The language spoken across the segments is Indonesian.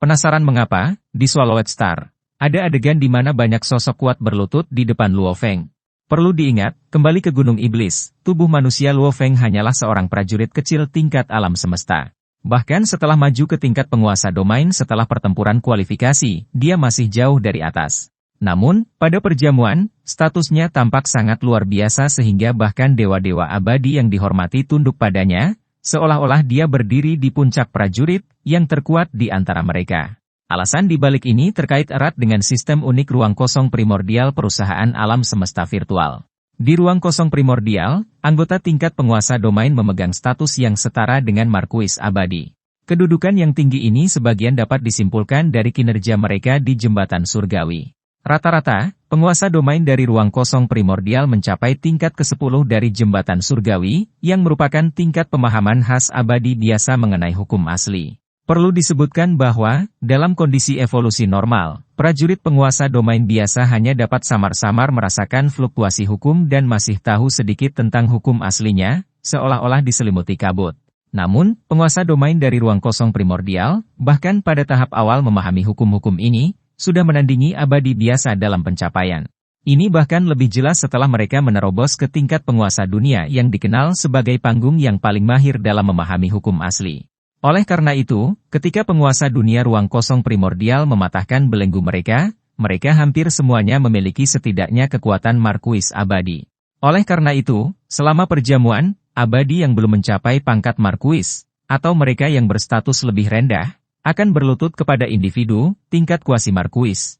Penasaran mengapa? Di Swallowed Star, ada adegan di mana banyak sosok kuat berlutut di depan Luo Feng. Perlu diingat, kembali ke Gunung Iblis, tubuh manusia Luo Feng hanyalah seorang prajurit kecil tingkat alam semesta. Bahkan setelah maju ke tingkat penguasa domain setelah pertempuran kualifikasi, dia masih jauh dari atas. Namun, pada perjamuan, statusnya tampak sangat luar biasa sehingga bahkan dewa-dewa abadi yang dihormati tunduk padanya, seolah-olah dia berdiri di puncak prajurit yang terkuat di antara mereka. Alasan dibalik ini terkait erat dengan sistem unik ruang kosong primordial perusahaan alam semesta virtual. Di ruang kosong primordial, anggota tingkat penguasa domain memegang status yang setara dengan Markuis abadi. Kedudukan yang tinggi ini sebagian dapat disimpulkan dari kinerja mereka di jembatan surgawi. Rata-rata, penguasa domain dari ruang kosong primordial mencapai tingkat ke-10 dari jembatan surgawi, yang merupakan tingkat pemahaman khas abadi biasa mengenai hukum asli. Perlu disebutkan bahwa, dalam kondisi evolusi normal, prajurit penguasa domain biasa hanya dapat samar-samar merasakan fluktuasi hukum dan masih tahu sedikit tentang hukum aslinya, seolah-olah diselimuti kabut. Namun, penguasa domain dari ruang kosong primordial, bahkan pada tahap awal memahami hukum-hukum ini, sudah menandingi abadi biasa dalam pencapaian. Ini bahkan lebih jelas setelah mereka menerobos ke tingkat penguasa dunia yang dikenal sebagai panggung yang paling mahir dalam memahami hukum asli. Oleh karena itu, ketika penguasa dunia ruang kosong primordial mematahkan belenggu mereka, mereka hampir semuanya memiliki setidaknya kekuatan Markuis abadi. Oleh karena itu, selama perjamuan, abadi yang belum mencapai pangkat Markuis, atau mereka yang berstatus lebih rendah, akan berlutut kepada individu, tingkat kuasi Markuis.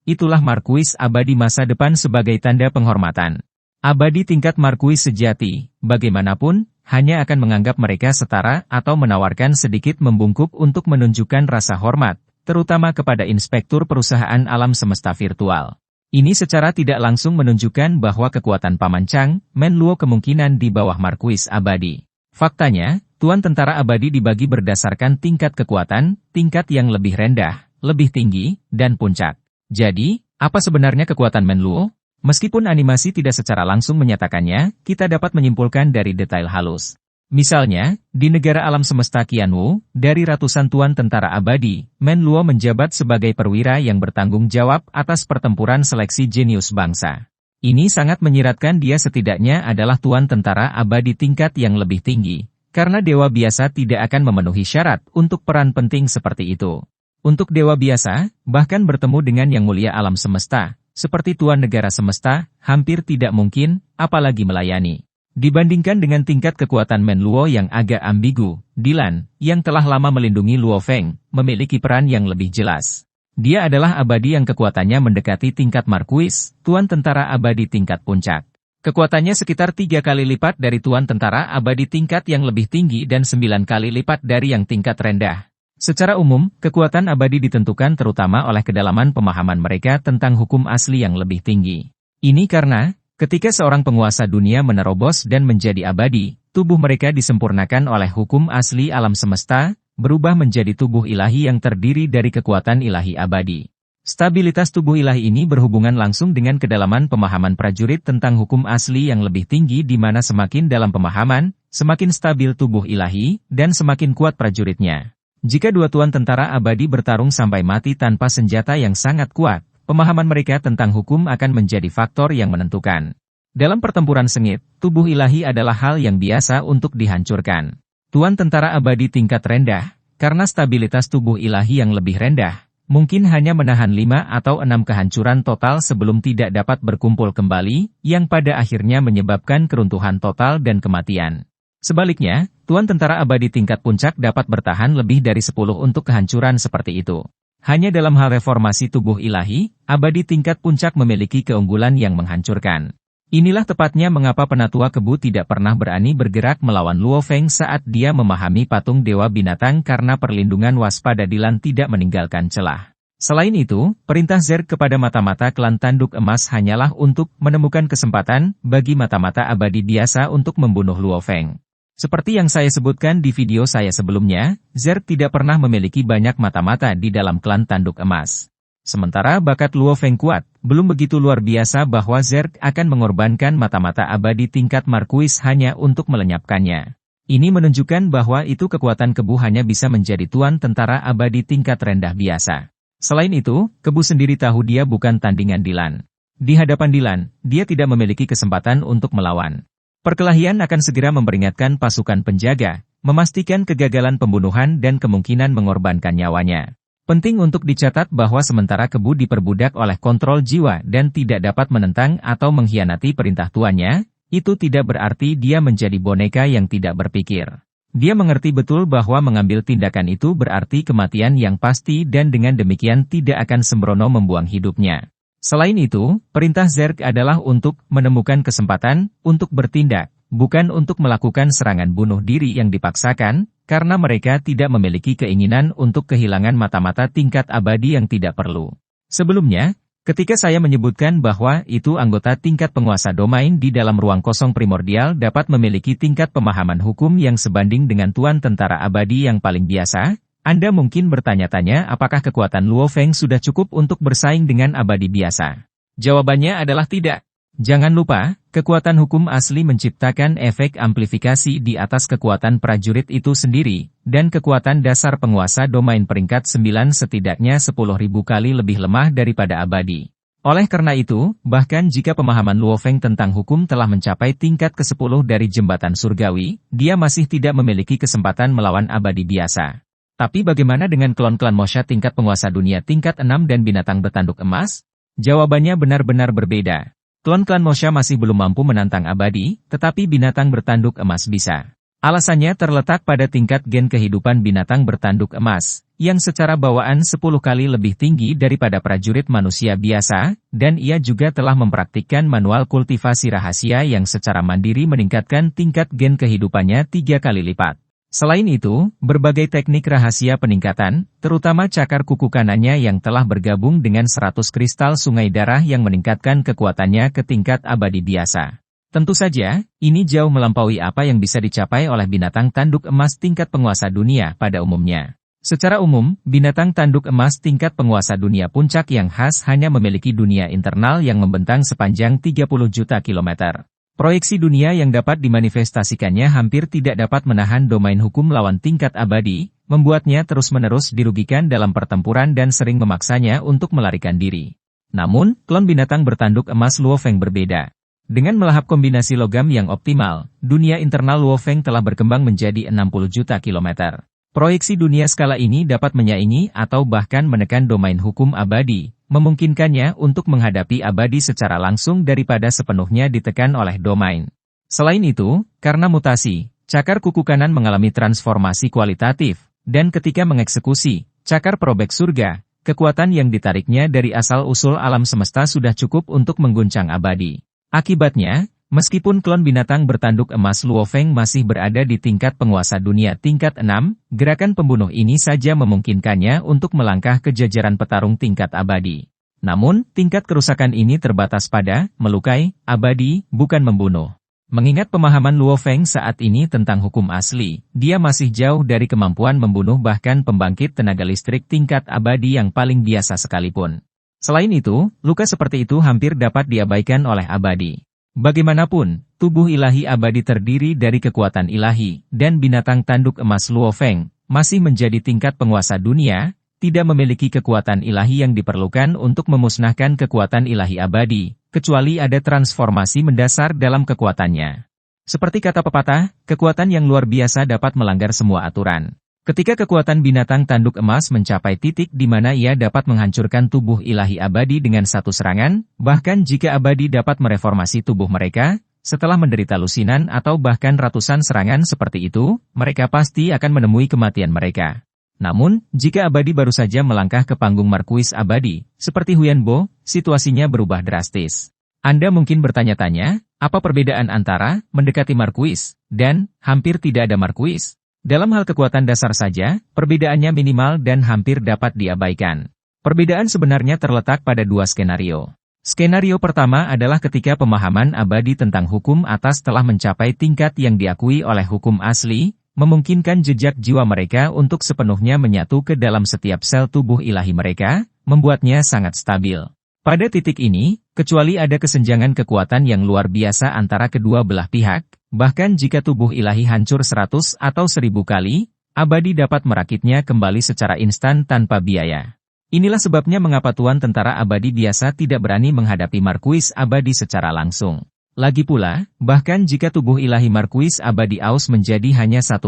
Itulah Markuis abadi masa depan sebagai tanda penghormatan. Abadi tingkat Markuis sejati, bagaimanapun, hanya akan menganggap mereka setara atau menawarkan sedikit membungkuk untuk menunjukkan rasa hormat, terutama kepada inspektur perusahaan alam semesta virtual. Ini secara tidak langsung menunjukkan bahwa kekuatan Paman Chang, Menluo kemungkinan di bawah Markuis abadi. Faktanya, Tuan Tentara Abadi dibagi berdasarkan tingkat kekuatan, tingkat yang lebih rendah, lebih tinggi, dan puncak. Jadi, apa sebenarnya kekuatan Menluo? Meskipun animasi tidak secara langsung menyatakannya, kita dapat menyimpulkan dari detail halus. Misalnya, di negara alam semesta Qianwu, dari ratusan Tuan Tentara Abadi, Menluo menjabat sebagai perwira yang bertanggung jawab atas pertempuran seleksi jenius bangsa. Ini sangat menyiratkan dia setidaknya adalah Tuan Tentara Abadi tingkat yang lebih tinggi. Karena dewa biasa tidak akan memenuhi syarat untuk peran penting seperti itu. Untuk dewa biasa, bahkan bertemu dengan yang mulia alam semesta, seperti Tuan Negara Semesta, hampir tidak mungkin, apalagi melayani. Dibandingkan dengan tingkat kekuatan Menluo yang agak ambigu, Dilan, yang telah lama melindungi Luo Feng, memiliki peran yang lebih jelas. Dia adalah abadi yang kekuatannya mendekati tingkat Markuis, Tuan Tentara Abadi tingkat puncak. Kekuatannya sekitar 3 kali lipat dari Tuan Tentara Abadi tingkat yang lebih tinggi dan 9 kali lipat dari yang tingkat rendah. Secara umum, kekuatan abadi ditentukan terutama oleh kedalaman pemahaman mereka tentang hukum asli yang lebih tinggi. Ini karena, ketika seorang penguasa dunia menerobos dan menjadi abadi, tubuh mereka disempurnakan oleh hukum asli alam semesta, berubah menjadi tubuh ilahi yang terdiri dari kekuatan ilahi abadi. Stabilitas tubuh ilahi ini berhubungan langsung dengan kedalaman pemahaman prajurit tentang hukum asli yang lebih tinggi di mana semakin dalam pemahaman, semakin stabil tubuh ilahi, dan semakin kuat prajuritnya. Jika dua Tuan Tentara Abadi bertarung sampai mati tanpa senjata yang sangat kuat, pemahaman mereka tentang hukum akan menjadi faktor yang menentukan. Dalam pertempuran sengit, tubuh ilahi adalah hal yang biasa untuk dihancurkan. Tuan Tentara Abadi tingkat rendah, karena stabilitas tubuh ilahi yang lebih rendah, mungkin hanya menahan 5 atau 6 kehancuran total sebelum tidak dapat berkumpul kembali, yang pada akhirnya menyebabkan keruntuhan total dan kematian. Sebaliknya, Tuan Tentara Abadi tingkat puncak dapat bertahan lebih dari 10 untuk kehancuran seperti itu. Hanya dalam hal reformasi tubuh ilahi, abadi tingkat puncak memiliki keunggulan yang menghancurkan. Inilah tepatnya mengapa Penatua Kebu tidak pernah berani bergerak melawan Luo Feng saat dia memahami patung Dewa Binatang karena perlindungan waspada Dilan tidak meninggalkan celah. Selain itu, perintah Zerg kepada mata-mata klan tanduk emas hanyalah untuk menemukan kesempatan bagi mata-mata abadi biasa untuk membunuh Luo Feng. Seperti yang saya sebutkan di video saya sebelumnya, Zerg tidak pernah memiliki banyak mata-mata di dalam klan tanduk emas. Sementara bakat Luo Feng kuat, belum begitu luar biasa bahwa Zerg akan mengorbankan mata-mata abadi tingkat Markuis hanya untuk melenyapkannya. Ini menunjukkan bahwa itu kekuatan Kebu hanya bisa menjadi tuan tentara abadi tingkat rendah biasa. Selain itu, Kebu sendiri tahu dia bukan tandingan Dylan. Di hadapan Dylan, dia tidak memiliki kesempatan untuk melawan. Perkelahian akan segera memperingatkan pasukan penjaga, memastikan kegagalan pembunuhan dan kemungkinan mengorbankan nyawanya. Penting untuk dicatat bahwa sementara Kebu diperbudak oleh kontrol jiwa dan tidak dapat menentang atau mengkhianati perintah tuannya, itu tidak berarti dia menjadi boneka yang tidak berpikir. Dia mengerti betul bahwa mengambil tindakan itu berarti kematian yang pasti dan dengan demikian tidak akan sembrono membuang hidupnya. Selain itu, perintah Zerg adalah untuk menemukan kesempatan untuk bertindak, bukan untuk melakukan serangan bunuh diri yang dipaksakan, karena mereka tidak memiliki keinginan untuk kehilangan mata-mata tingkat abadi yang tidak perlu. Sebelumnya, ketika saya menyebutkan bahwa itu anggota tingkat penguasa domain di dalam ruang kosong primordial dapat memiliki tingkat pemahaman hukum yang sebanding dengan tuan tentara abadi yang paling biasa, Anda mungkin bertanya-tanya apakah kekuatan Luo Feng sudah cukup untuk bersaing dengan abadi biasa. Jawabannya adalah tidak. Jangan lupa, kekuatan hukum asli menciptakan efek amplifikasi di atas kekuatan prajurit itu sendiri, dan kekuatan dasar penguasa domain peringkat 9 setidaknya 10.000 kali lebih lemah daripada abadi. Oleh karena itu, bahkan jika pemahaman Luo Feng tentang hukum telah mencapai tingkat ke-10 dari jembatan surgawi, dia masih tidak memiliki kesempatan melawan abadi biasa. Tapi bagaimana dengan klon-klan Mosha tingkat penguasa dunia tingkat 6 dan binatang bertanduk emas? Jawabannya benar-benar berbeda. Klon-klan Mosha masih belum mampu menantang abadi, tetapi binatang bertanduk emas bisa. Alasannya terletak pada tingkat gen kehidupan binatang bertanduk emas, yang secara bawaan 10 kali lebih tinggi daripada prajurit manusia biasa, dan ia juga telah mempraktikkan manual kultivasi rahasia yang secara mandiri meningkatkan tingkat gen kehidupannya 3 kali lipat. Selain itu, berbagai teknik rahasia peningkatan, terutama cakar kuku kanannya yang telah bergabung dengan 100 kristal sungai darah yang meningkatkan kekuatannya ke tingkat abadi biasa. Tentu saja, ini jauh melampaui apa yang bisa dicapai oleh binatang tanduk emas tingkat penguasa dunia pada umumnya. Secara umum, binatang tanduk emas tingkat penguasa dunia puncak yang khas hanya memiliki dunia internal yang membentang sepanjang 30 juta kilometer. Proyeksi dunia yang dapat dimanifestasikannya hampir tidak dapat menahan domain hukum lawan tingkat abadi, membuatnya terus-menerus dirugikan dalam pertempuran dan sering memaksanya untuk melarikan diri. Namun, klon binatang bertanduk emas Luo Feng berbeda. Dengan melahap kombinasi logam yang optimal, dunia internal Luo Feng telah berkembang menjadi 60 juta kilometer. Proyeksi dunia skala ini dapat menyaingi atau bahkan menekan domain hukum abadi, memungkinkannya untuk menghadapi abadi secara langsung daripada sepenuhnya ditekan oleh domain. Selain itu, karena mutasi, cakar kuku kanan mengalami transformasi kualitatif, dan ketika mengeksekusi cakar perobek surga, kekuatan yang ditariknya dari asal-usul alam semesta sudah cukup untuk mengguncang abadi. Akibatnya, meskipun klon binatang bertanduk emas Luo Feng masih berada di tingkat penguasa dunia tingkat 6, gerakan pembunuh ini saja memungkinkannya untuk melangkah ke jajaran petarung tingkat abadi. Namun, tingkat kerusakan ini terbatas pada melukai, abadi, bukan membunuh. Mengingat pemahaman Luo Feng saat ini tentang hukum asli, dia masih jauh dari kemampuan membunuh bahkan pembangkit tenaga listrik tingkat abadi yang paling biasa sekalipun. Selain itu, luka seperti itu hampir dapat diabaikan oleh abadi. Bagaimanapun, tubuh ilahi abadi terdiri dari kekuatan ilahi, dan binatang tanduk emas Luo Feng, masih menjadi tingkat penguasa dunia, tidak memiliki kekuatan ilahi yang diperlukan untuk memusnahkan kekuatan ilahi abadi, kecuali ada transformasi mendasar dalam kekuatannya. Seperti kata pepatah, kekuatan yang luar biasa dapat melanggar semua aturan. Ketika kekuatan binatang tanduk emas mencapai titik di mana ia dapat menghancurkan tubuh ilahi abadi dengan satu serangan, bahkan jika abadi dapat mereformasi tubuh mereka, setelah menderita lusinan atau bahkan ratusan serangan seperti itu, mereka pasti akan menemui kematian mereka. Namun, jika abadi baru saja melangkah ke panggung Markuis abadi, seperti Huyan Bo, situasinya berubah drastis. Anda mungkin bertanya-tanya, apa perbedaan antara mendekati Markuis dan hampir tidak ada Markuis? Dalam hal kekuatan dasar saja, perbedaannya minimal dan hampir dapat diabaikan. Perbedaan sebenarnya terletak pada dua skenario. Skenario pertama adalah ketika pemahaman abadi tentang hukum atas telah mencapai tingkat yang diakui oleh hukum asli, memungkinkan jejak jiwa mereka untuk sepenuhnya menyatu ke dalam setiap sel tubuh ilahi mereka, membuatnya sangat stabil. Pada titik ini, kecuali ada kesenjangan kekuatan yang luar biasa antara kedua belah pihak, Bahkan jika tubuh ilahi hancur 100 atau 1000 kali, abadi dapat merakitnya kembali secara instan tanpa biaya. Inilah sebabnya mengapa Tuan Tentara Abadi biasa tidak berani menghadapi Markuis Abadi secara langsung. Lagi pula, bahkan jika tubuh ilahi Markuis Abadi aus menjadi hanya 1%,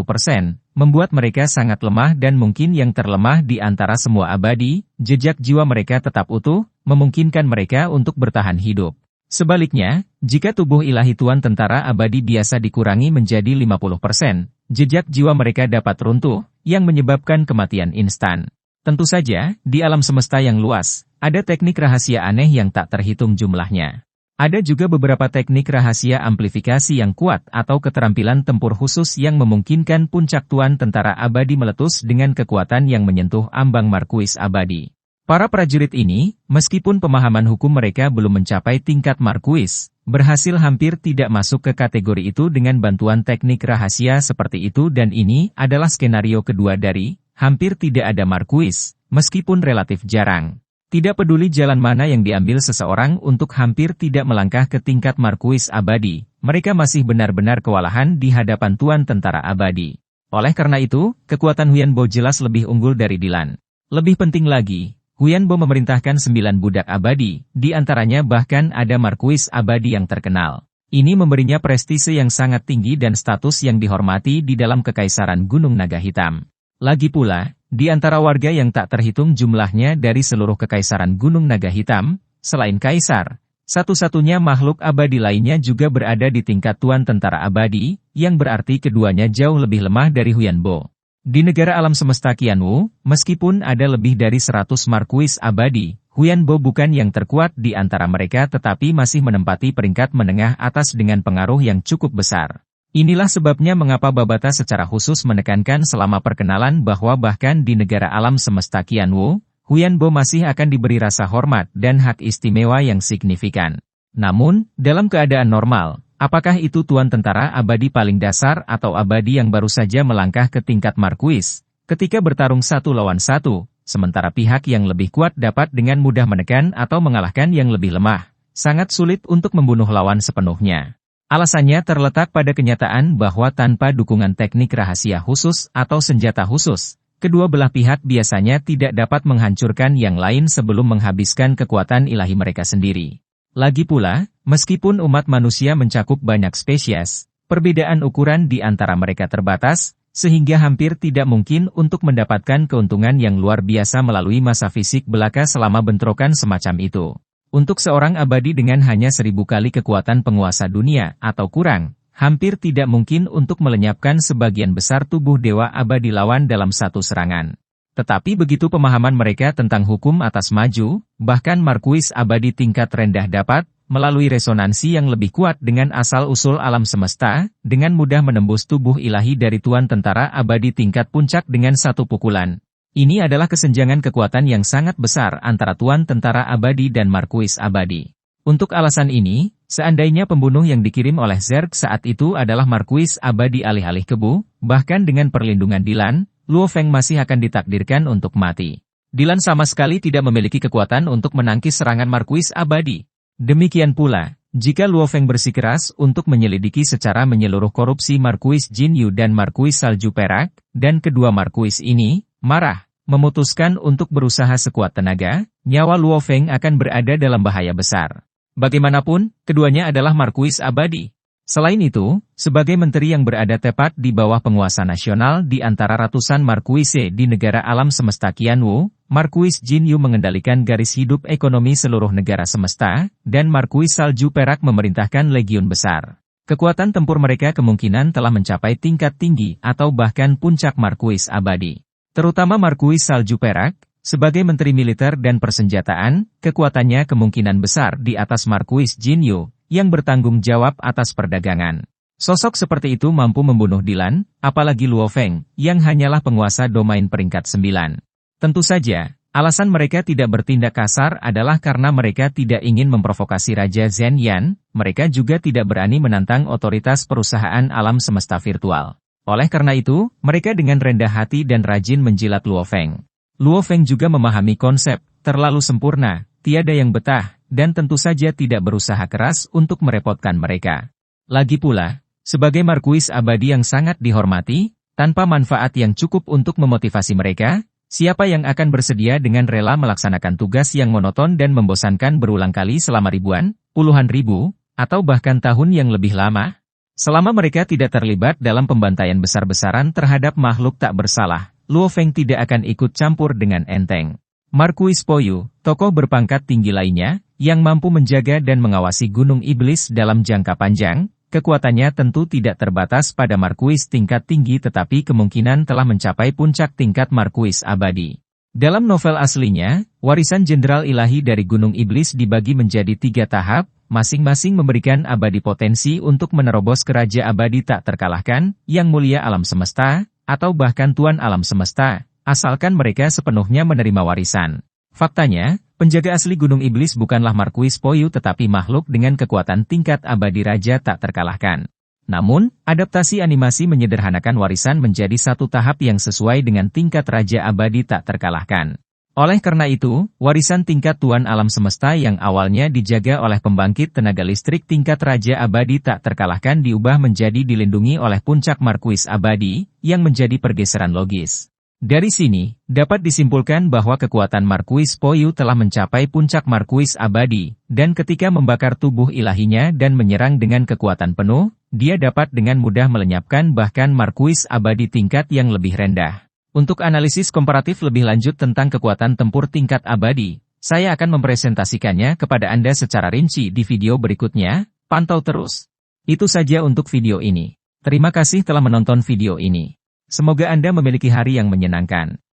membuat mereka sangat lemah dan mungkin yang terlemah di antara semua abadi, jejak jiwa mereka tetap utuh, memungkinkan mereka untuk bertahan hidup. Sebaliknya, jika tubuh ilahi Tuan Tentara Abadi biasa dikurangi menjadi 50%, jejak jiwa mereka dapat runtuh, yang menyebabkan kematian instan. Tentu saja, di alam semesta yang luas, ada teknik rahasia aneh yang tak terhitung jumlahnya. Ada juga beberapa teknik rahasia amplifikasi yang kuat atau keterampilan tempur khusus yang memungkinkan puncak Tuan Tentara Abadi meletus dengan kekuatan yang menyentuh ambang Markuis Abadi. Para prajurit ini, meskipun pemahaman hukum mereka belum mencapai tingkat Markuis, berhasil hampir tidak masuk ke kategori itu dengan bantuan teknik rahasia seperti itu dan ini adalah skenario kedua dari hampir tidak ada Markuis, meskipun relatif jarang. Tidak peduli jalan mana yang diambil seseorang untuk hampir tidak melangkah ke tingkat Markuis Abadi, mereka masih benar-benar kewalahan di hadapan Tuan Tentara Abadi. Oleh karena itu, kekuatan Huyan Bo jelas lebih unggul dari Dilan. Lebih penting lagi, Huyan Bo memerintahkan 9 budak abadi, di antaranya bahkan ada Markuis Abadi yang terkenal. Ini memberinya prestise yang sangat tinggi dan status yang dihormati di dalam Kekaisaran Gunung Naga Hitam. Lagi pula, di antara warga yang tak terhitung jumlahnya dari seluruh Kekaisaran Gunung Naga Hitam, selain Kaisar, satu-satunya makhluk abadi lainnya juga berada di tingkat Tuan Tentara Abadi, yang berarti keduanya jauh lebih lemah dari Huyan Bo. Di negara alam semesta Qianwu, meskipun ada lebih dari 100 Markuis Abadi, Huyan Bo bukan yang terkuat di antara mereka tetapi masih menempati peringkat menengah atas dengan pengaruh yang cukup besar. Inilah sebabnya mengapa Babata secara khusus menekankan selama perkenalan bahwa bahkan di negara alam semesta Qianwu, Huyan Bo masih akan diberi rasa hormat dan hak istimewa yang signifikan. Namun, dalam keadaan normal, apakah itu Tuan Tentara Abadi paling dasar atau abadi yang baru saja melangkah ke tingkat Markuis, ketika bertarung 1 lawan 1, sementara pihak yang lebih kuat dapat dengan mudah menekan atau mengalahkan yang lebih lemah, sangat sulit untuk membunuh lawan sepenuhnya. Alasannya terletak pada kenyataan bahwa tanpa dukungan teknik rahasia khusus atau senjata khusus, kedua belah pihak biasanya tidak dapat menghancurkan yang lain sebelum menghabiskan kekuatan ilahi mereka sendiri. Lagi pula, meskipun umat manusia mencakup banyak spesies, perbedaan ukuran di antara mereka terbatas, sehingga hampir tidak mungkin untuk mendapatkan keuntungan yang luar biasa melalui masa fisik belaka selama bentrokan semacam itu. Untuk seorang abadi dengan hanya 1000 kali kekuatan penguasa dunia atau kurang, hampir tidak mungkin untuk melenyapkan sebagian besar tubuh dewa abadi lawan dalam satu serangan. Tetapi begitu pemahaman mereka tentang hukum atas maju, bahkan Markuis Abadi tingkat rendah dapat, melalui resonansi yang lebih kuat dengan asal-usul alam semesta, dengan mudah menembus tubuh ilahi dari Tuan Tentara Abadi tingkat puncak dengan satu pukulan. Ini adalah kesenjangan kekuatan yang sangat besar antara Tuan Tentara Abadi dan Markuis Abadi. Untuk alasan ini, seandainya pembunuh yang dikirim oleh Zerg saat itu adalah Markuis Abadi alih-alih kebu, bahkan dengan perlindungan Dilan, Luo Feng masih akan ditakdirkan untuk mati. Dilan sama sekali tidak memiliki kekuatan untuk menangkis serangan Markuis Abadi. Demikian pula, jika Luo Feng bersikeras untuk menyelidiki secara menyeluruh korupsi Markuis Jinyu dan Markuis Salju Perak, dan kedua Markuis ini marah, memutuskan untuk berusaha sekuat tenaga, nyawa Luo Feng akan berada dalam bahaya besar. Bagaimanapun, keduanya adalah Markuis Abadi. Selain itu, sebagai menteri yang berada tepat di bawah penguasa nasional di antara ratusan Markuise di negara alam semesta Qianwu, Markuis Jinyu mengendalikan garis hidup ekonomi seluruh negara semesta, dan Markuis Salju Perak memerintahkan legiun besar. Kekuatan tempur mereka kemungkinan telah mencapai tingkat tinggi atau bahkan puncak Markuis Abadi. Terutama Markuis Salju Perak, sebagai menteri militer dan persenjataan, kekuatannya kemungkinan besar di atas Markuis Jinyu, yang bertanggung jawab atas perdagangan. Sosok seperti itu mampu membunuh Dilan, apalagi Luo Feng, yang hanyalah penguasa domain peringkat 9. Tentu saja, alasan mereka tidak bertindak kasar adalah karena mereka tidak ingin memprovokasi Raja Zhen Yan, mereka juga tidak berani menantang otoritas perusahaan alam semesta virtual. Oleh karena itu, mereka dengan rendah hati dan rajin menjilat Luo Feng. Luo Feng juga memahami konsep, terlalu sempurna, tiada yang betah, dan tentu saja tidak berusaha keras untuk merepotkan mereka. Lagi pula, Sebagai Markuis abadi yang sangat dihormati, tanpa manfaat yang cukup untuk memotivasi mereka, siapa yang akan bersedia dengan rela melaksanakan tugas yang monoton dan membosankan berulang kali selama ribuan, puluhan ribu, atau bahkan tahun yang lebih lama? Selama mereka tidak terlibat dalam pembantaian besar-besaran terhadap makhluk tak bersalah, Luo Feng tidak akan ikut campur dengan enteng. Markuis Po Yu, tokoh berpangkat tinggi lainnya, yang mampu menjaga dan mengawasi Gunung Iblis dalam jangka panjang, kekuatannya tentu tidak terbatas pada Markuis tingkat tinggi tetapi kemungkinan telah mencapai puncak tingkat Markuis abadi. Dalam novel aslinya, warisan Jenderal Ilahi dari Gunung Iblis dibagi menjadi 3 tahap, masing-masing memberikan abadi potensi untuk menerobos ke Raja Abadi tak terkalahkan, Yang Mulia Alam Semesta, atau bahkan Tuan Alam Semesta, asalkan mereka sepenuhnya menerima warisan. Faktanya, penjaga asli Gunung Iblis bukanlah Markuis Po Yu tetapi makhluk dengan kekuatan tingkat abadi Raja tak terkalahkan. Namun, adaptasi animasi menyederhanakan warisan menjadi 1 tahap yang sesuai dengan tingkat Raja Abadi tak terkalahkan. Oleh karena itu, warisan tingkat Tuan Alam Semesta yang awalnya dijaga oleh pembangkit tenaga listrik tingkat Raja Abadi tak terkalahkan diubah menjadi dilindungi oleh puncak Markuis Abadi, yang menjadi pergeseran logis. Dari sini, dapat disimpulkan bahwa kekuatan Markuis Po Yu telah mencapai puncak Markuis Abadi, dan ketika membakar tubuh ilahinya dan menyerang dengan kekuatan penuh, dia dapat dengan mudah melenyapkan bahkan Markuis Abadi tingkat yang lebih rendah. Untuk analisis komparatif lebih lanjut tentang kekuatan tempur tingkat abadi, saya akan mempresentasikannya kepada Anda secara rinci di video berikutnya, pantau terus. Itu saja untuk video ini. Terima kasih telah menonton video ini. Semoga Anda memiliki hari yang menyenangkan.